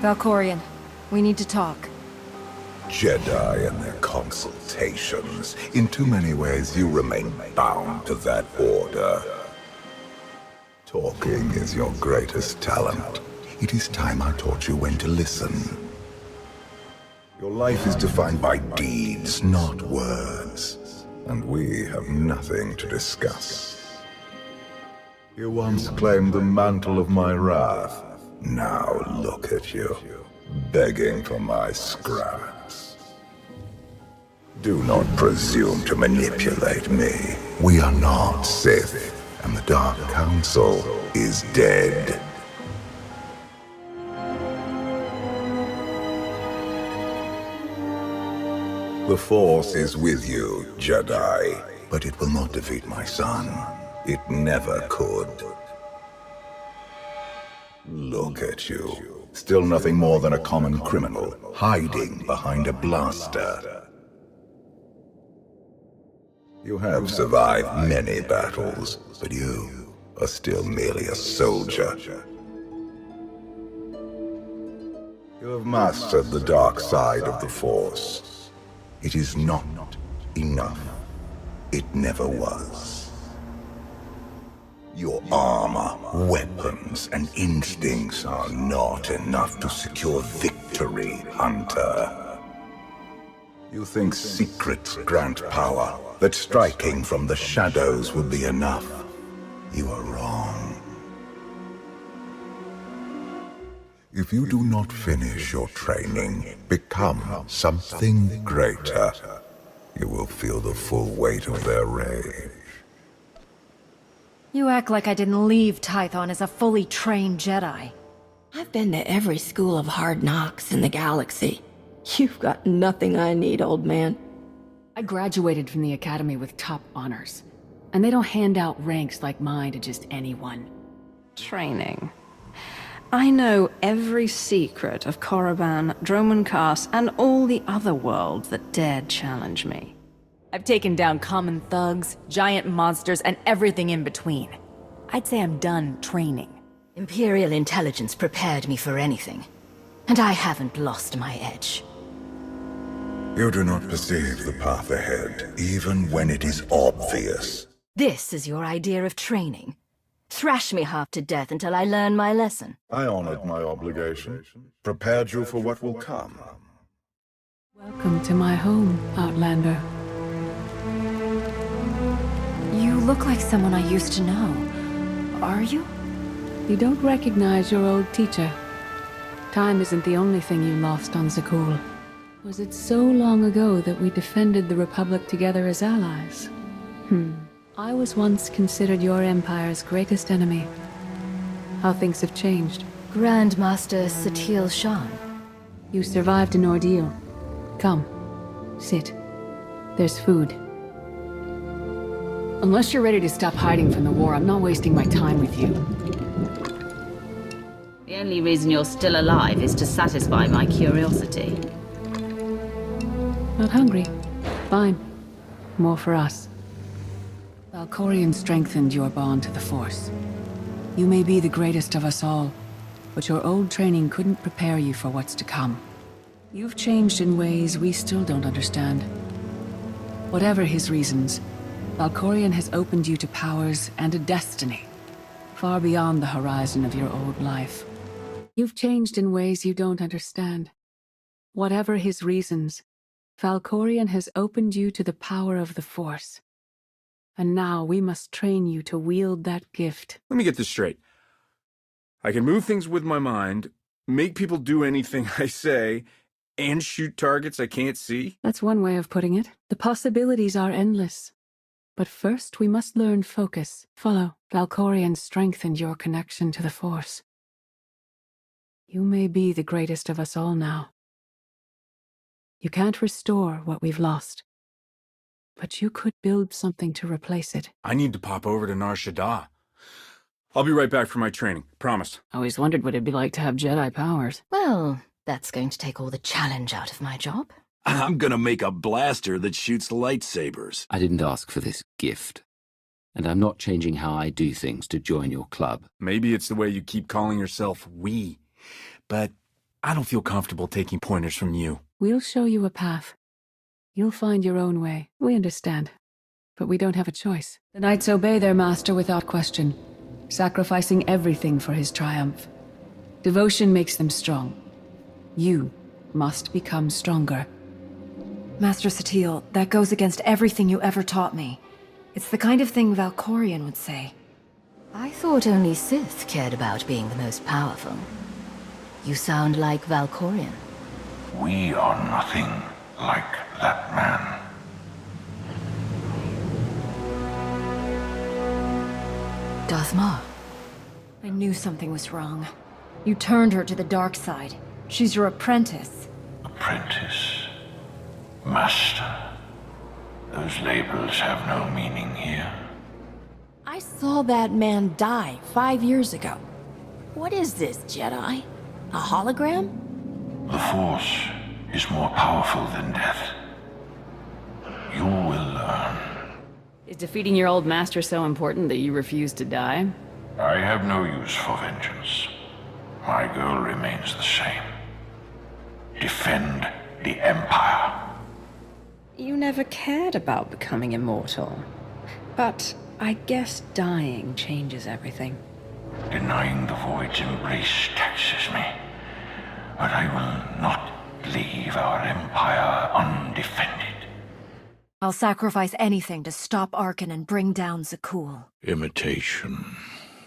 Valkorion, we need to talk. Jedi and their consultations. In too many ways, you remain bound to that order. Talking is your greatest talent. It is time I taught you when to listen. Your life is defined by deeds, not words. And we have nothing to discuss. You once claimed the mantle of my wrath. Now look at you, begging for my scraps. Do not presume to manipulate me. We are not Sith, and the Dark Council is dead. The Force is with you, Jedi, but it will not defeat my son. It never could. Look at you. Still nothing more than a common criminal, hiding behind a blaster. You have survived many battles, but you are still merely a soldier. You have mastered the dark side of the Force. It is not enough. It never was. Your armor, weapons, and instincts are not enough to secure victory, Hunter. You think secrets grant power, that striking from the shadows will be enough. You are wrong. If you do not finish your training, become something greater, you will feel the full weight of their rage. You act like I didn't leave Tython as a fully trained Jedi. I've been to every school of hard knocks in the galaxy. You've got nothing I need, old man. I graduated from the academy with top honors, and they don't hand out ranks like mine to just anyone. Training. I know every secret of Korriban, Droman Kaas, and all the other worlds that dared challenge me. I've taken down common thugs, giant monsters, and everything in between. I'd say I'm done training. Imperial intelligence prepared me for anything, and I haven't lost my edge. You do not perceive the path ahead, even when it is obvious. This is your idea of training? Thrash me half to death until I learn my lesson. I honored my obligation, prepared you for what will come. Welcome to my home, Outlander. You look like someone I used to know. Are you? You don't recognize your old teacher. Time isn't the only thing you lost on Zakul. Was it so long ago that we defended the Republic together as allies? I was once considered your Empire's greatest enemy. How things have changed. Grandmaster Satele Shan. You survived an ordeal. Come, sit. There's food. Unless you're ready to stop hiding from the war, I'm not wasting my time with you. The only reason you're still alive is to satisfy my curiosity. Not hungry. Fine. More for us. Valkorion strengthened your bond to the Force. You may be the greatest of us all, but your old training couldn't prepare you for what's to come. You've changed in ways we still don't understand. Whatever his reasons, Valkorion has opened you to powers and a destiny, far beyond the horizon of your old life. You've changed in ways you don't understand. Whatever his reasons, Valkorion has opened you to the power of the Force. And now we must train you to wield that gift. Let me get this straight. I can move things with my mind, make people do anything I say, and shoot targets I can't see? That's one way of putting it. The possibilities are endless. But first we must learn focus. Follow. Valkorion strengthened your connection to the Force. You may be the greatest of us all now. You can't restore what we've lost. But you could build something to replace it. I need to pop over to Nar Shaddaa. I'll be right back for my training. Promise. I always wondered what it'd be like to have Jedi powers. Well, that's going to take all the challenge out of my job. I'm gonna make a blaster that shoots lightsabers. I didn't ask for this gift. And I'm not changing how I do things to join your club. Maybe it's the way you keep calling yourself we. But I don't feel comfortable taking pointers from you. We'll show you a path. You'll find your own way. We understand. But we don't have a choice. The knights obey their master without question, sacrificing everything for his triumph. Devotion makes them strong. You must become stronger. Master Satele, that goes against everything you ever taught me. It's the kind of thing Valkorion would say. I thought only Sith cared about being the most powerful. You sound like Valkorion. We are nothing like that man. Darth Marr. I knew something was wrong. You turned her to the dark side. She's your apprentice. Apprentice. Master. Those labels have no meaning here. I saw that man die 5 years ago. What is this, Jedi? A hologram? The Force is more powerful than death. You will learn. Is defeating your old master so important that you refuse to die? I have no use for vengeance. My goal remains the same. Defend the Empire. You never cared about becoming immortal. But I guess dying changes everything. Denying the Void's embrace taxes me. But I will not leave our Empire undefended. I'll sacrifice anything to stop Arkan and bring down Zakul. Imitation.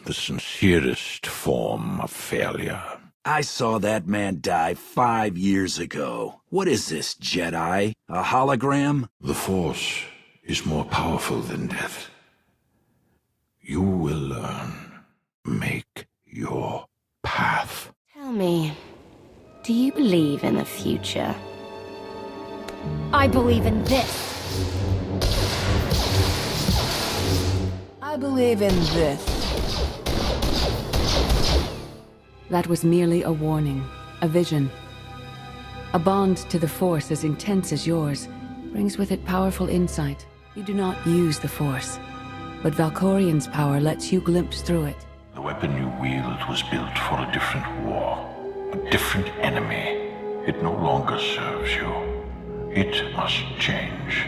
The sincerest form of failure. I saw that man die 5 years ago. What is this, Jedi? A hologram? The Force is more powerful than death. You will learn. Make your path. Tell me, do you believe in the future? I believe in this. I believe in this. That was merely a warning, a vision. A bond to the Force as intense as yours brings with it powerful insight. You do not use the Force, but Valkorion's power lets you glimpse through it. The weapon you wield was built for a different war, a different enemy. It no longer serves you. It must change,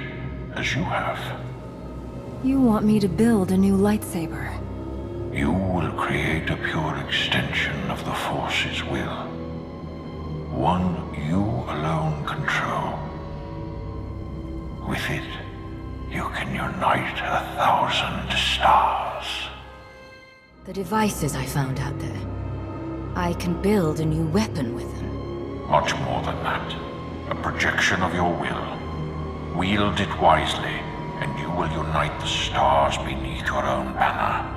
as you have. You want me to build a new lightsaber. You will create a pure extension of the Force's will. One you alone control. With it, you can unite 1,000 stars. The devices I found out there. I can build a new weapon with them. Much more than that. A projection of your will. Wield it wisely, and you will unite the stars beneath your own banner.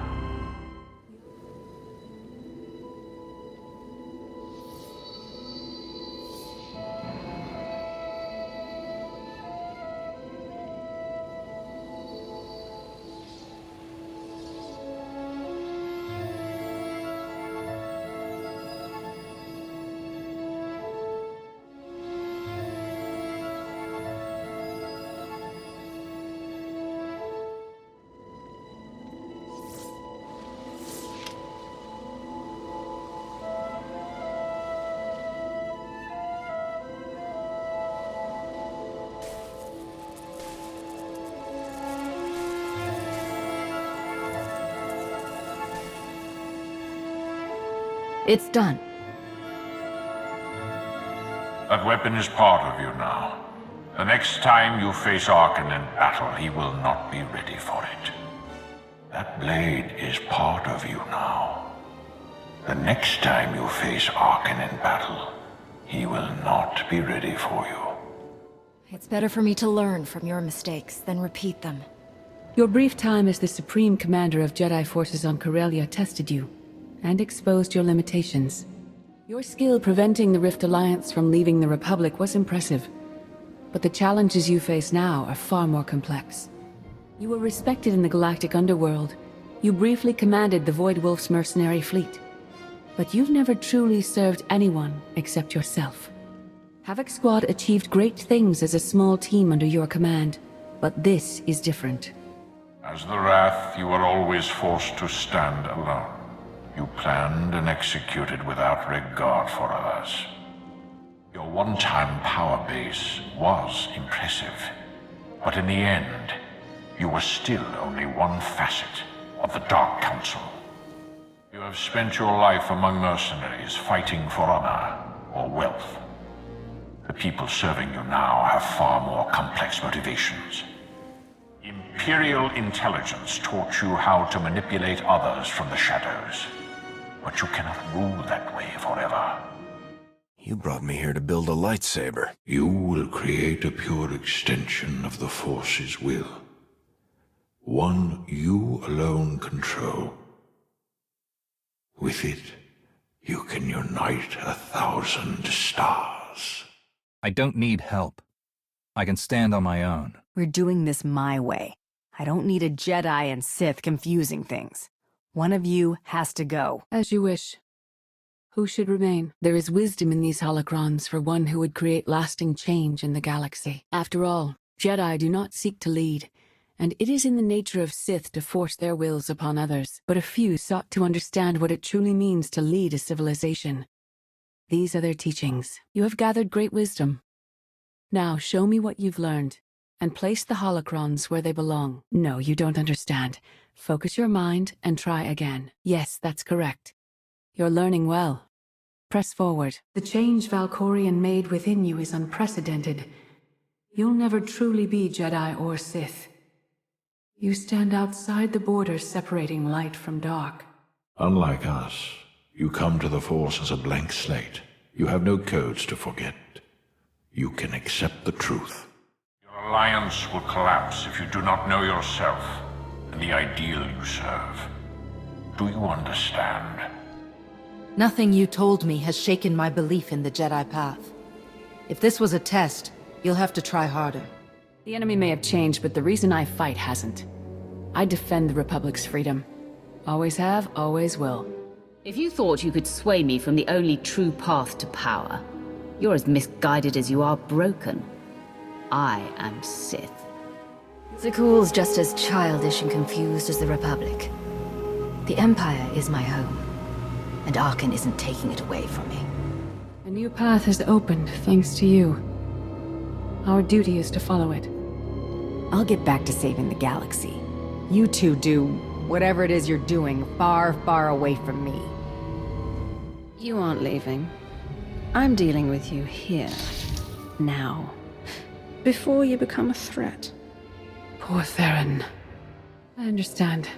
It's done. That weapon is part of you now. The next time you face Arkan in battle, he will not be ready for it. That blade is part of you now. The next time you face Arkan in battle, he will not be ready for you. It's better for me to learn from your mistakes than repeat them. Your brief time as the Supreme Commander of Jedi forces on Corellia tested you, and exposed your limitations. Your skill preventing the Rift Alliance from leaving the Republic was impressive, but the challenges you face now are far more complex. You were respected in the galactic underworld. You briefly commanded the Void Wolf's mercenary fleet, but you've never truly served anyone except yourself. Havoc Squad achieved great things as a small team under your command, but this is different. As the Wrath, you were always forced to stand alone. You planned and executed without regard for others. one-time power base was impressive, but in the end, you were still only one facet of the Dark Council. You have spent your life among mercenaries fighting for honor or wealth. The people serving you now have far more complex motivations. Imperial intelligence taught you how to manipulate others from the shadows, but you cannot rule that way forever. You brought me here to build a lightsaber. You will create a pure extension of the Force's will. One you alone control. With it, you can unite 1,000 stars. I don't need help. I can stand on my own. We're doing this my way. I don't need a Jedi and Sith confusing things. One of you has to go. As you wish. Who should remain? There is wisdom in these holocrons for one who would create lasting change in the galaxy. After all, Jedi do not seek to lead, and it is in the nature of Sith to force their wills upon others. But a few sought to understand what it truly means to lead a civilization. These are their teachings. You have gathered great wisdom. Now show me what you've learned, and place the holocrons where they belong. No, you don't understand. Focus your mind and try again. Yes, that's correct. You're learning well. Press forward. The change Valkorion made within you is unprecedented. You'll never truly be Jedi or Sith. You stand outside the borders separating light from dark. Unlike us, you come to the Force as a blank slate. You have no codes to forget. You can accept the truth. Your alliance will collapse if you do not know yourself and the ideal you serve. Do you understand? Nothing you told me has shaken my belief in the Jedi path. If this was a test, you'll have to try harder. The enemy may have changed, but the reason I fight hasn't. I defend the Republic's freedom. Always have, always will. If you thought you could sway me from the only true path to power, you're as misguided as you are broken. I am Sith. Zakuul's just as childish and confused as the Republic. The Empire is my home, and Arkan isn't taking it away from me. A new path has opened, thanks to you. Our duty is to follow it. I'll get back to saving the galaxy. You two do whatever it is you're doing far, far away from me. You aren't leaving. I'm dealing with you here. Now. Before you become a threat. Poor Theron. I understand.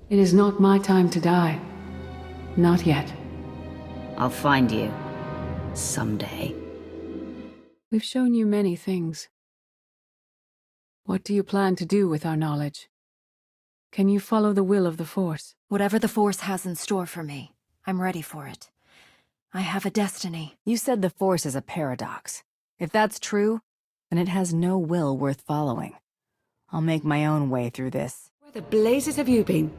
It is not my time to die. Not yet. I'll find you. Someday. We've shown you many things. What do you plan to do with our knowledge? Can you follow the will of the Force? Whatever the Force has in store for me, I'm ready for it. I have a destiny. You said the Force is a paradox. If that's true, then it has no will worth following. I'll make my own way through this. Where the blazes have you been?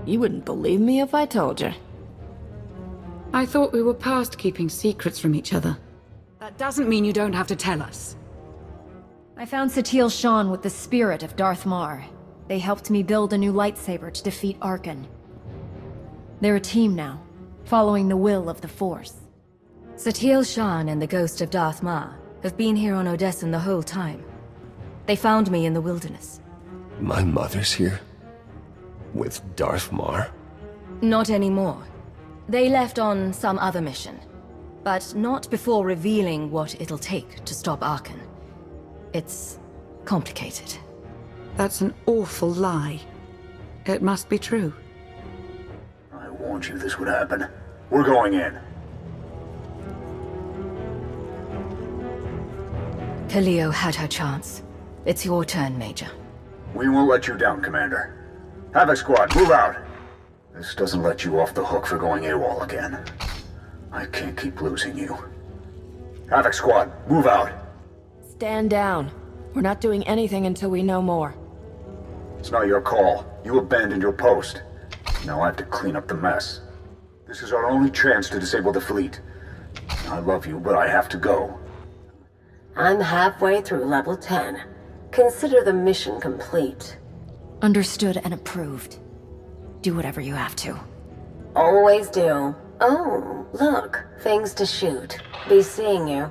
You wouldn't believe me if I told you. I thought we were past keeping secrets from each other. That doesn't mean you don't have to tell us. I found Satele Shan with the spirit of Darth Marr. They helped me build a new lightsaber to defeat Arkan. They're a team now, following the will of the Force. Satele Shan and the ghost of Darth Marr have been here on Odessen the whole time. They found me in the wilderness. My mother's here? With Darth Marr? Not anymore. They left on some other mission. But not before revealing what it'll take to stop Arkan. It's complicated. That's an awful lie. It must be true. I warned you this would happen. We're going in. Kaleo had her chance. It's your turn, Major. We won't let you down, Commander. Havoc Squad, move out! This doesn't let you off the hook for going AWOL again. I can't keep losing you. Havoc Squad, move out! Stand down. We're not doing anything until we know more. It's not your call. You abandoned your post. Now I have to clean up the mess. This is our only chance to disable the fleet. I love you, but I have to go. I'm halfway through level 10. Consider the mission complete. Understood and approved. Do whatever you have to. Always do. Oh, look. Things to shoot. Be seeing you.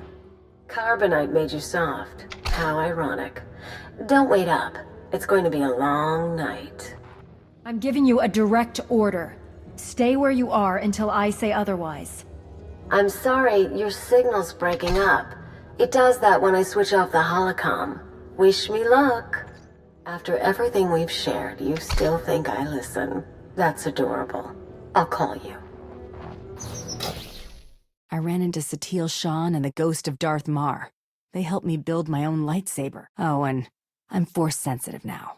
Carbonite made you soft. How ironic. Don't wait up. It's going to be a long night. I'm giving you a direct order. Stay where you are until I say otherwise. I'm sorry, your signal's breaking up. It does that when I switch off the holocom. Wish me luck. After everything we've shared, you still think I listen. That's adorable. I'll call you. I ran into Satele Shan and the ghost of Darth Marr. They helped me build my own lightsaber. Oh, and I'm force sensitive now.